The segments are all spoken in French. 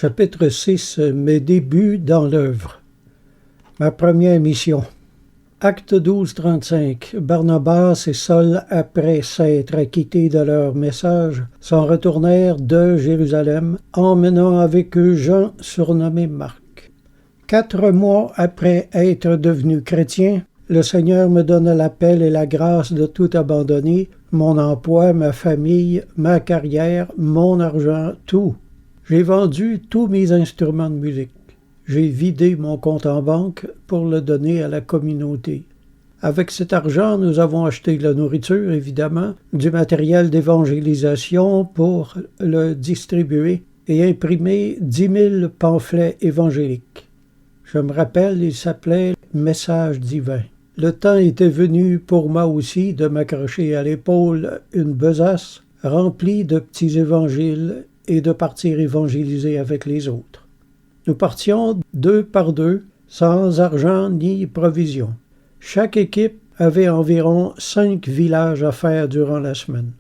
Chapitre 6. Mes débuts dans l'œuvre. Ma première mission. Acte 12:35. Barnabas et Saul, après s'être acquittés de leur message, s'en retournèrent de Jérusalem, emmenant avec eux Jean, surnommé Marc. 4 mois après être devenu chrétien, le Seigneur me donna l'appel et la grâce de tout abandonner, mon emploi, ma famille, ma carrière, mon argent, tout. J'ai vendu tous mes instruments de musique. J'ai vidé mon compte en banque pour le donner à la communauté. Avec cet argent, nous avons acheté de la nourriture, évidemment, du matériel d'évangélisation pour le distribuer et imprimer 10 000 pamphlets évangéliques. Je me rappelle, il s'appelait « Message divin ». Le temps était venu pour moi aussi de m'accrocher à l'épaule une besace remplie de petits évangiles et de partir évangéliser avec les autres. Nous partions 2 par 2, sans argent ni provisions. Chaque équipe avait environ 5 villages à faire durant la semaine.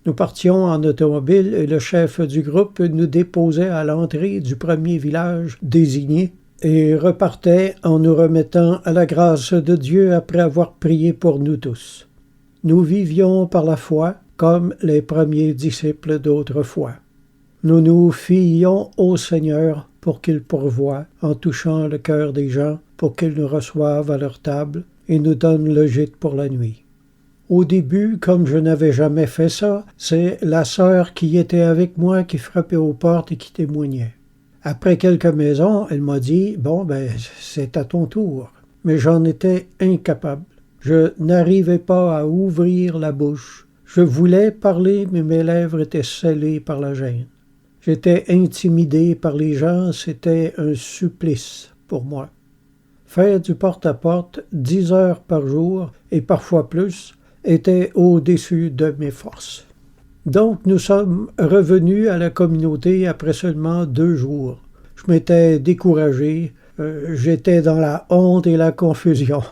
Nous partions en automobile et le chef du groupe nous déposait à l'entrée du premier village désigné et repartait en nous remettant à la grâce de Dieu après avoir prié pour nous tous. Nous vivions par la foi comme les premiers disciples d'autrefois. Nous nous fiions au Seigneur pour qu'il pourvoie en touchant le cœur des gens pour qu'ils nous reçoivent à leur table et nous donnent le gîte pour la nuit. Au début, comme je n'avais jamais fait ça, c'est la sœur qui était avec moi qui frappait aux portes et qui témoignait. Après quelques maisons, elle m'a dit « Bon, c'est à ton tour ». Mais j'en étais incapable. Je n'arrivais pas à ouvrir la bouche. Je voulais parler, mais mes lèvres étaient scellées par la gêne. J'étais intimidé par les gens, c'était un supplice pour moi. Faire du porte-à-porte 10 heures par jour, et parfois plus, était au-dessus de mes forces. Donc nous sommes revenus à la communauté après seulement 2 jours. Je m'étais découragé, j'étais dans la honte et la confusion.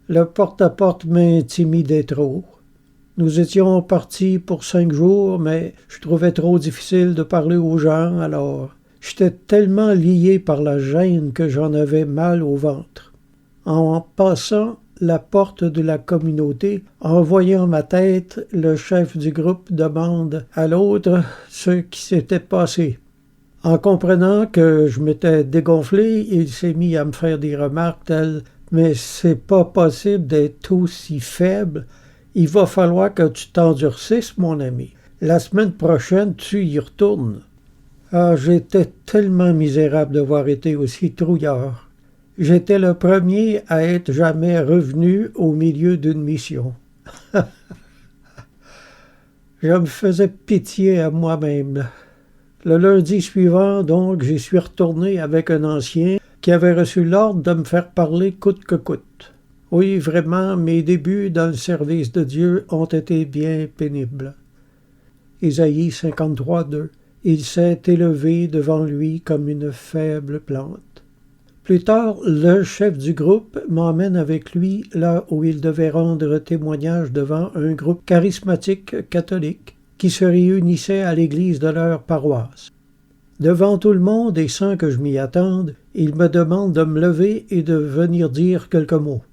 Le porte-à-porte m'intimidait trop. Nous étions partis pour 5 jours, mais je trouvais trop difficile de parler aux gens, alors j'étais tellement lié par la gêne que j'en avais mal au ventre. En passant la porte de la communauté, en voyant ma tête, le chef du groupe demande à l'autre ce qui s'était passé. En comprenant que je m'étais dégonflé, il s'est mis à me faire des remarques telles « Mais c'est pas possible d'être aussi faible. Il va falloir que tu t'endurcisses, mon ami. La semaine prochaine, tu y retournes. » Ah, j'étais tellement misérable d'avoir été aussi trouillard. J'étais le premier à être jamais revenu au milieu d'une mission. Je me faisais pitié à moi-même. Le lundi suivant, donc, j'y suis retourné avec un ancien qui avait reçu l'ordre de me faire parler coûte que coûte. Oui, vraiment, mes débuts dans le service de Dieu ont été bien pénibles. Ésaïe 53:2. Il s'est élevé devant lui comme une faible plante. Plus tard, le chef du groupe m'emmène avec lui là où il devait rendre témoignage devant un groupe charismatique catholique qui se réunissait à l'église de leur paroisse. Devant tout le monde et sans que je m'y attende, il me demande de me lever et de venir dire quelques mots.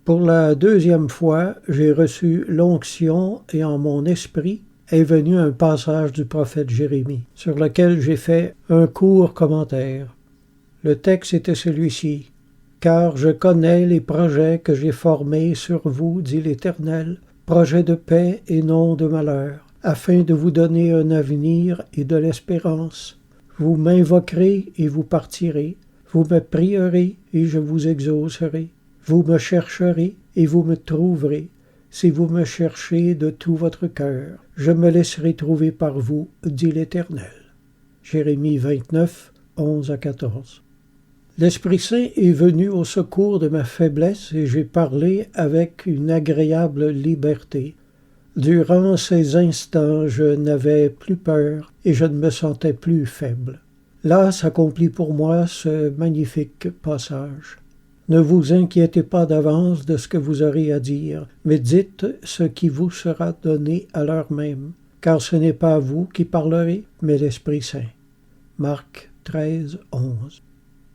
Pour la 2e fois, j'ai reçu l'onction et en mon esprit est venu un passage du prophète Jérémie, sur lequel j'ai fait un court commentaire. Le texte était celui-ci. « Car je connais les projets que j'ai formés sur vous, dit l'Éternel, projets de paix et non de malheur, afin de vous donner un avenir et de l'espérance. Vous m'invoquerez et vous partirez, vous me prierez et je vous exaucerai. Vous me chercherez et vous me trouverez, si vous me cherchez de tout votre cœur. Je me laisserai trouver par vous, dit l'Éternel. » Jérémie 29, 11-14. L'Esprit Saint est venu au secours de ma faiblesse et j'ai parlé avec une agréable liberté. Durant ces instants, je n'avais plus peur et je ne me sentais plus faible. Là s'accomplit pour moi ce magnifique passage. Ne vous inquiétez pas d'avance de ce que vous aurez à dire, mais dites ce qui vous sera donné à l'heure même, car ce n'est pas vous qui parlerez, mais l'Esprit Saint. Marc 13, 11.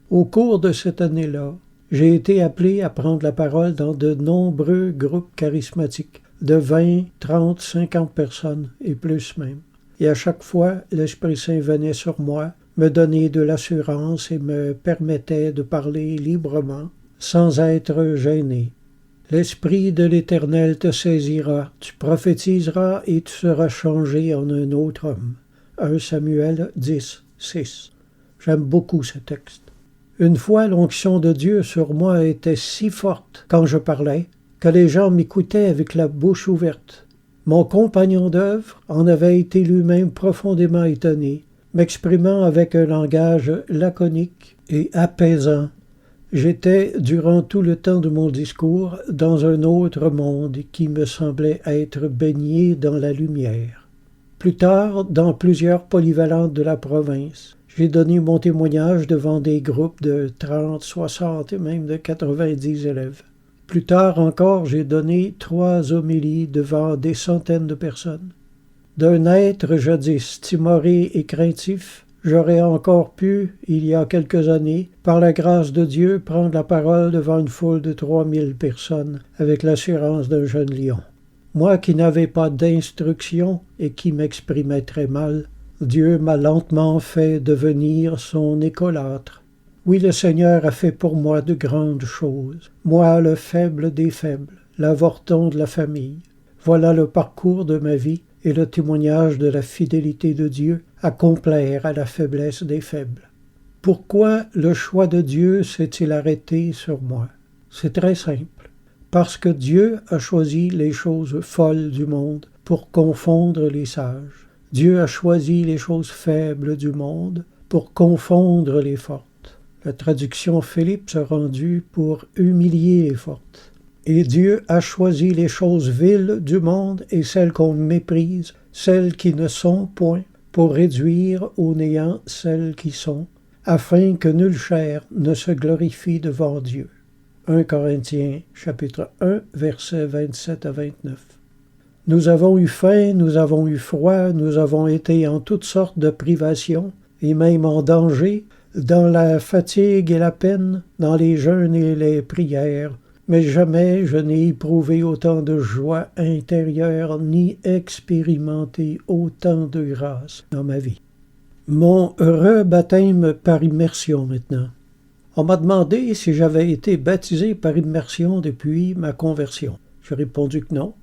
Au cours de cette année-là, j'ai été appelé à prendre la parole dans de nombreux groupes charismatiques, de 20, 30, 50 personnes et plus même. Et à chaque fois, l'Esprit Saint venait sur moi, me donnait de l'assurance et me permettait de parler librement, sans être gêné. L'Esprit de l'Éternel te saisira, tu prophétiseras et tu seras changé en un autre homme. 1 Samuel 10, 6. J'aime beaucoup ce texte. Une fois, l'onction de Dieu sur moi était si forte quand je parlais que les gens m'écoutaient avec la bouche ouverte. Mon compagnon d'œuvre en avait été lui-même profondément étonné, m'exprimant avec un langage laconique et apaisant. J'étais, durant tout le temps de mon discours, dans un autre monde qui me semblait être baigné dans la lumière. Plus tard, dans plusieurs polyvalentes de la province, j'ai donné mon témoignage devant des groupes de 30, 60 et même de 90 élèves. Plus tard encore, j'ai donné 3 homélies devant des centaines de personnes. D'un être jadis timoré et craintif, j'aurais encore pu, il y a quelques années, par la grâce de Dieu, prendre la parole devant une foule de 3000 personnes avec l'assurance d'un jeune lion. Moi qui n'avais pas d'instruction et qui m'exprimais très mal, Dieu m'a lentement fait devenir son écolâtre. Oui, le Seigneur a fait pour moi de grandes choses. Moi, le faible des faibles, l'avorton de la famille. Voilà le parcours de ma vie et le témoignage de la fidélité de Dieu à complaire à la faiblesse des faibles. Pourquoi le choix de Dieu s'est-il arrêté sur moi? C'est très simple. Parce que Dieu a choisi les choses folles du monde pour confondre les sages. Dieu a choisi les choses faibles du monde pour confondre les fortes. La traduction Philippe se rendue pour humilier les fortes. Et Dieu a choisi les choses viles du monde et celles qu'on méprise, celles qui ne sont point, pour réduire au néant celles qui sont, afin que nulle chair ne se glorifie devant Dieu. 1 Corinthiens, chapitre 1, versets 27 à 29. Nous avons eu faim, nous avons eu froid, nous avons été en toutes sortes de privations, et même en danger, dans la fatigue et la peine, dans les jeûnes et les prières, mais jamais je n'ai éprouvé autant de joie intérieure ni expérimenté autant de grâce dans ma vie. Mon heureux baptême par immersion maintenant. On m'a demandé si j'avais été baptisé par immersion depuis ma conversion. J'ai répondu que non.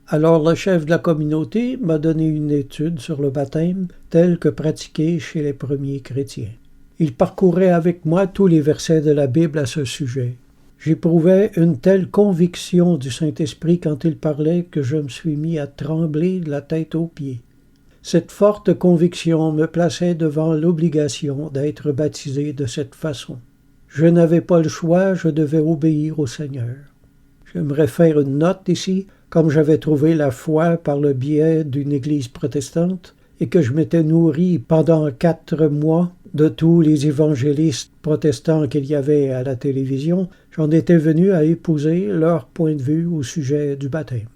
Alors le chef de la communauté m'a donné une étude sur le baptême tel que pratiqué chez les premiers chrétiens. Il parcourait avec moi tous les versets de la Bible à ce sujet. J'éprouvais une telle conviction du Saint-Esprit quand il parlait que je me suis mis à trembler de la tête aux pieds. Cette forte conviction me plaçait devant l'obligation d'être baptisé de cette façon. Je n'avais pas le choix, je devais obéir au Seigneur. J'aimerais faire une note ici, comme j'avais trouvé la foi par le biais d'une église protestante et que je m'étais nourri pendant 4 mois de tous les évangélistes protestants qu'il y avait à la télévision, j'en étais venu à épouser leur point de vue au sujet du baptême.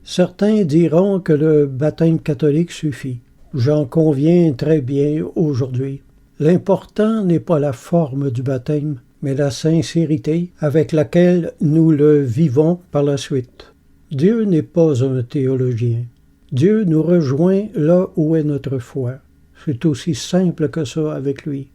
Certains diront que le baptême catholique suffit. J'en conviens très bien aujourd'hui. L'important n'est pas la forme du baptême, mais la sincérité avec laquelle nous le vivons par la suite. Dieu n'est pas un théologien. Dieu nous rejoint là où est notre foi. C'est aussi simple que ça avec lui.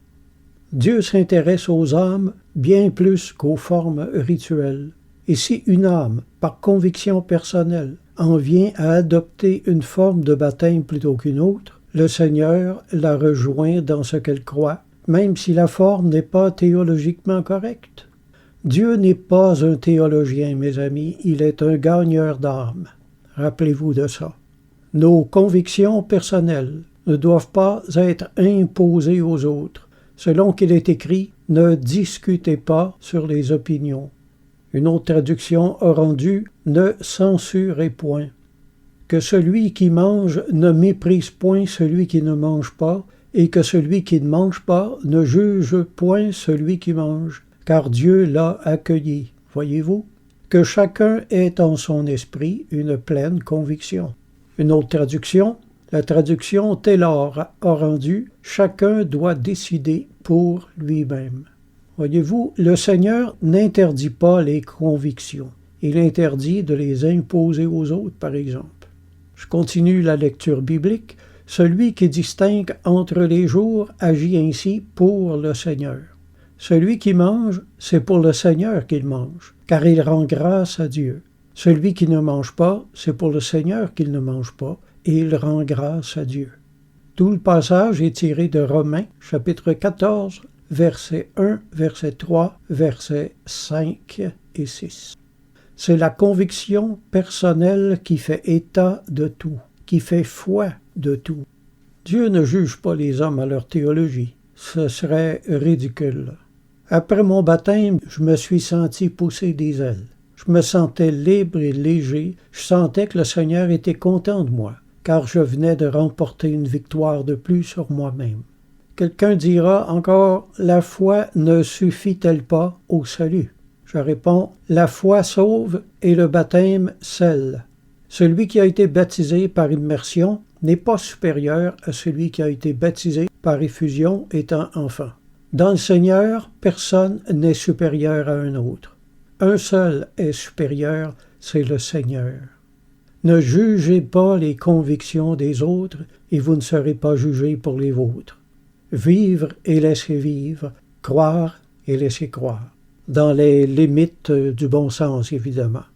Dieu s'intéresse aux âmes bien plus qu'aux formes rituelles. Et si une âme, par conviction personnelle, en vient à adopter une forme de baptême plutôt qu'une autre, le Seigneur la rejoint dans ce qu'elle croit, même si la forme n'est pas théologiquement correcte. Dieu n'est pas un théologien, mes amis, il est un gagneur d'âmes. Rappelez-vous de ça. Nos convictions personnelles ne doivent pas être imposées aux autres. Selon qu'il est écrit, ne discutez pas sur les opinions. Une autre traduction a rendu « ne censurez point ». Que celui qui mange ne méprise point celui qui ne mange pas, et que celui qui ne mange pas ne juge point celui qui mange, car Dieu l'a accueilli. Voyez-vous? Que chacun ait en son esprit une pleine conviction. Une autre traduction, La traduction Taylor a rendu « Chacun doit décider pour lui-même ». Voyez-vous, le Seigneur n'interdit pas les convictions. Il interdit de les imposer aux autres, par exemple. Je continue la lecture biblique. Celui qui distingue entre les jours agit ainsi pour le Seigneur. Celui qui mange, c'est pour le Seigneur qu'il mange, car il rend grâce à Dieu. Celui qui ne mange pas, c'est pour le Seigneur qu'il ne mange pas, et il rend grâce à Dieu. Tout le passage est tiré de Romains, chapitre 14, verset 1, verset 3, versets 5 et 6. C'est la conviction personnelle qui fait état de tout, qui fait foi de tout. Dieu ne juge pas les hommes à leur théologie. Ce serait ridicule. Après mon baptême, je me suis senti pousser des ailes. Je me sentais libre et léger. Je sentais que le Seigneur était content de moi, car je venais de remporter une victoire de plus sur moi-même. Quelqu'un dira encore, la foi ne suffit-elle pas au salut? Je réponds, la foi sauve et le baptême scelle. Celui qui a été baptisé par immersion n'est pas supérieur à celui qui a été baptisé par effusion étant enfant. Dans le Seigneur, personne n'est supérieur à un autre. Un seul est supérieur, c'est le Seigneur. Ne jugez pas les convictions des autres et vous ne serez pas jugés pour les vôtres. Vivre et laisser vivre, croire et laisser croire. Dans les limites du bon sens, évidemment.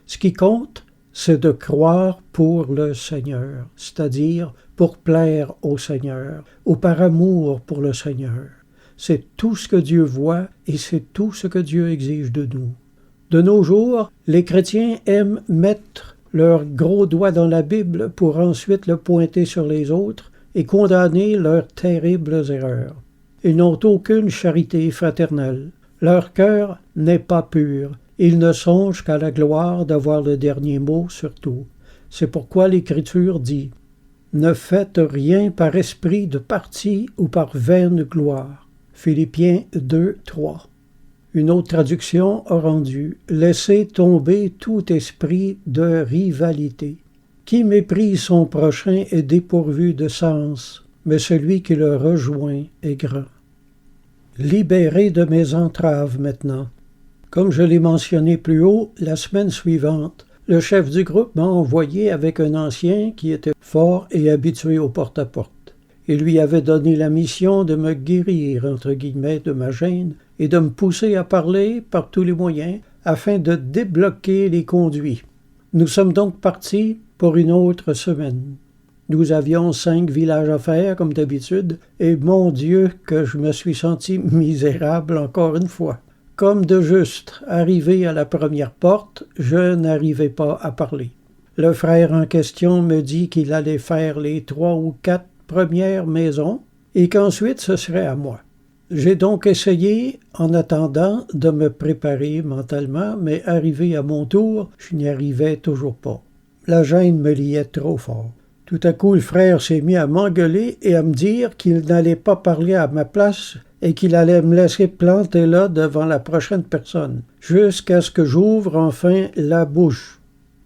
Ce qui compte, c'est de croire pour le Seigneur, c'est-à-dire pour plaire au Seigneur, ou par amour pour le Seigneur. C'est tout ce que Dieu voit et c'est tout ce que Dieu exige de nous. De nos jours, les chrétiens aiment mettre leur gros doigt dans la Bible pour ensuite le pointer sur les autres et condamner leurs terribles erreurs. Ils n'ont aucune charité fraternelle. Leur cœur n'est pas pur. Ils ne songent qu'à la gloire d'avoir le dernier mot sur tout. C'est pourquoi l'Écriture dit « Ne faites rien par esprit de parti ou par vaine gloire. » Philippiens 2, 3. Une autre traduction a rendu « Laissez tomber tout esprit de rivalité. Qui méprise son prochain est dépourvu de sens, mais celui qui le rejoint est grand. » Libéré de mes entraves maintenant. Comme je l'ai mentionné plus haut, la semaine suivante, le chef du groupe m'a envoyé avec un ancien qui était fort et habitué au porte-à-porte. Il lui avait donné la mission de me guérir, entre guillemets, de ma gêne et de me pousser à parler par tous les moyens afin de débloquer les conduits. Nous sommes donc partis pour une autre semaine. Nous avions 5 villages à faire, comme d'habitude, et mon Dieu que je me suis senti misérable encore une fois. Comme de juste, arrivé à la première porte, je n'arrivais pas à parler. Le frère en question me dit qu'il allait faire les 3 ou 4 premières maisons et qu'ensuite ce serait à moi. J'ai donc essayé, en attendant, de me préparer mentalement, mais arrivé à mon tour, je n'y arrivais toujours pas. La gêne me liait trop fort. Tout à coup, le frère s'est mis à m'engueuler et à me dire qu'il n'allait pas parler à ma place et qu'il allait me laisser planter là devant la prochaine personne, jusqu'à ce que j'ouvre enfin la bouche.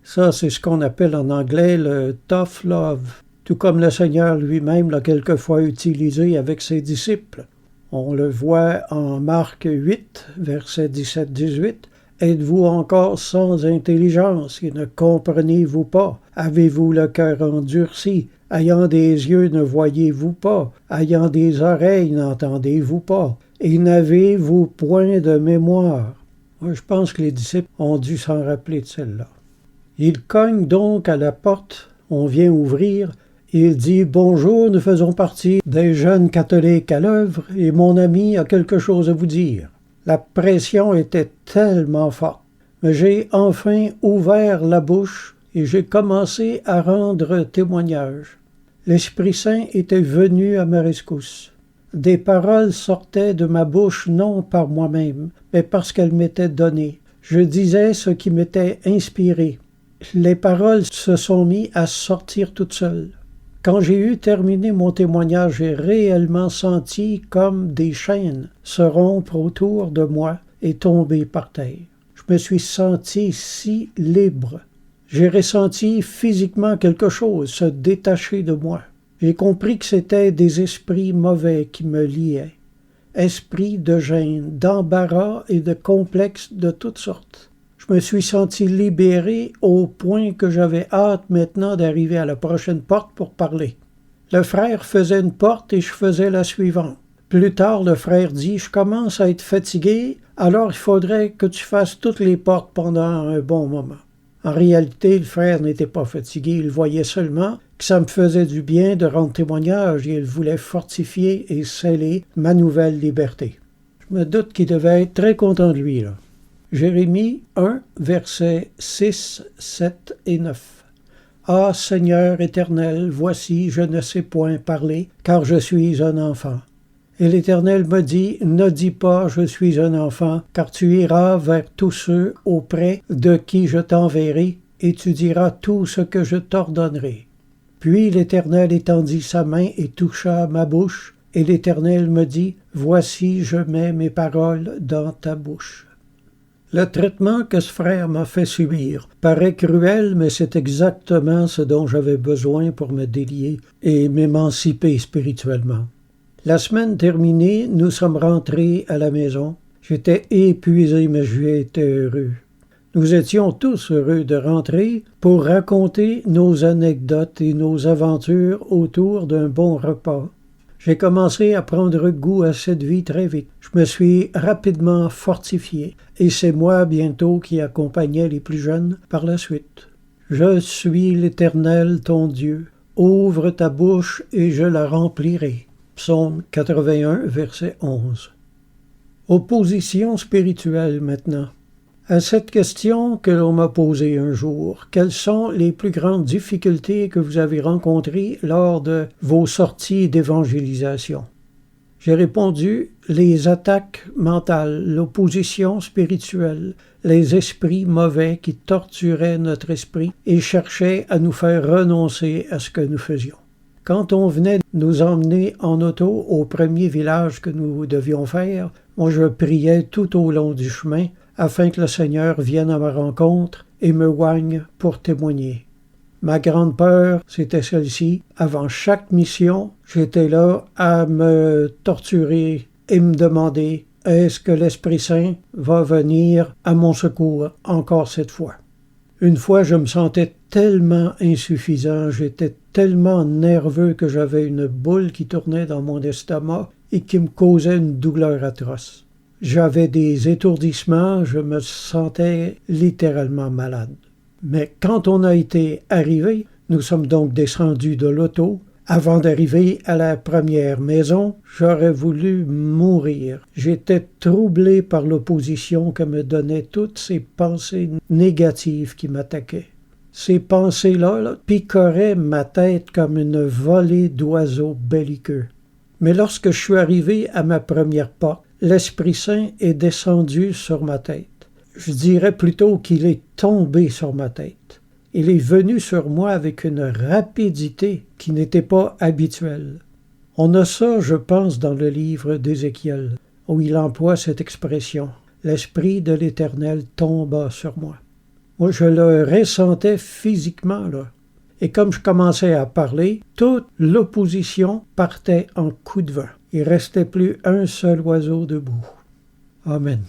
Ça, c'est ce qu'on appelle en anglais le tough love, tout comme le Seigneur lui-même l'a quelquefois utilisé avec ses disciples. On le voit en Marc 8, versets 17-18. « Êtes-vous encore sans intelligence et ne comprenez-vous pas? Avez-vous le cœur endurci? Ayant des yeux, ne voyez-vous pas? Ayant des oreilles, n'entendez-vous pas? Et n'avez-vous point de mémoire? » Moi, je pense que les disciples ont dû s'en rappeler de celle-là. Il cogne donc à la porte, on vient ouvrir. Il dit « Bonjour, nous faisons partie des jeunes catholiques à l'œuvre et mon ami a quelque chose à vous dire. » La pression était tellement forte. Mais j'ai enfin ouvert la bouche et j'ai commencé à rendre témoignage. L'Esprit Saint était venu à ma rescousse. Des paroles sortaient de ma bouche non par moi-même, mais parce qu'elles m'étaient données. Je disais ce qui m'était inspiré. Les paroles se sont mises à sortir toutes seules. Quand j'ai eu terminé mon témoignage, j'ai réellement senti comme des chaînes se rompre autour de moi et tomber par terre. Je me suis senti si libre. J'ai ressenti physiquement quelque chose se détacher de moi. J'ai compris que c'était des esprits mauvais qui me liaient. Esprits de gêne, d'embarras et de complexes de toutes sortes. Je me suis senti libéré au point que j'avais hâte maintenant d'arriver à la prochaine porte pour parler. Le frère faisait une porte et je faisais la suivante. Plus tard, le frère dit « Je commence à être fatigué, alors il faudrait que tu fasses toutes les portes pendant un bon moment. » En réalité, le frère n'était pas fatigué, il voyait seulement que ça me faisait du bien de rendre témoignage et il voulait fortifier et sceller ma nouvelle liberté. Je me doute qu'il devait être très content de lui, là. Jérémie 1, versets 6, 7 et 9. Ah, Seigneur éternel, voici, je ne sais point parler, car je suis un enfant. Et l'Éternel me dit, ne dis pas, je suis un enfant, car tu iras vers tous ceux auprès de qui je t'enverrai, et tu diras tout ce que je t'ordonnerai. Puis l'Éternel étendit sa main et toucha ma bouche, et l'Éternel me dit, voici, je mets mes paroles dans ta bouche. Le traitement que ce frère m'a fait subir paraît cruel, mais c'est exactement ce dont j'avais besoin pour me délier et m'émanciper spirituellement. La semaine terminée, nous sommes rentrés à la maison. J'étais épuisé, mais j'étais heureux. Nous étions tous heureux de rentrer pour raconter nos anecdotes et nos aventures autour d'un bon repas. J'ai commencé à prendre goût à cette vie très vite. Je me suis rapidement fortifié, et c'est moi bientôt qui accompagnais les plus jeunes par la suite. Je suis l'Éternel ton Dieu. Ouvre ta bouche et je la remplirai. Psaume 81, verset 11. Opposition spirituelle maintenant. À cette question que l'on m'a posée un jour, quelles sont les plus grandes difficultés que vous avez rencontrées lors de vos sorties d'évangélisation? J'ai répondu, les attaques mentales, l'opposition spirituelle, les esprits mauvais qui torturaient notre esprit et cherchaient à nous faire renoncer à ce que nous faisions. Quand on venait nous emmener en auto au premier village que nous devions faire, moi je priais tout au long du chemin afin que le Seigneur vienne à ma rencontre et me oigne pour témoigner. Ma grande peur, c'était celle-ci. Avant chaque mission, j'étais là à me torturer et me demander « Est-ce que l'Esprit Saint va venir à mon secours encore cette fois? » Une fois, je me sentais tellement insuffisant, j'étais tellement nerveux que j'avais une boule qui tournait dans mon estomac et qui me causait une douleur atroce. J'avais des étourdissements, je me sentais littéralement malade. Mais quand on a été arrivé, nous sommes donc descendus de l'auto. Avant d'arriver à la première maison, j'aurais voulu mourir. J'étais troublé par l'opposition que me donnaient toutes ces pensées négatives qui m'attaquaient. Ces pensées-là picoraient ma tête comme une volée d'oiseaux belliqueux. Mais lorsque je suis arrivé à ma première porte, l'Esprit Saint est descendu sur ma tête. Je dirais plutôt qu'il est tombé sur ma tête. Il est venu sur moi avec une rapidité qui n'était pas habituelle. On a ça, je pense, dans le livre d'Ézéchiel, où il emploie cette expression. L'Esprit de l'Éternel tomba sur moi. Moi, je le ressentais physiquement, là. Et comme je commençais à parler, toute l'opposition partait en coups de vent. Il ne restait plus un seul oiseau debout. Amen.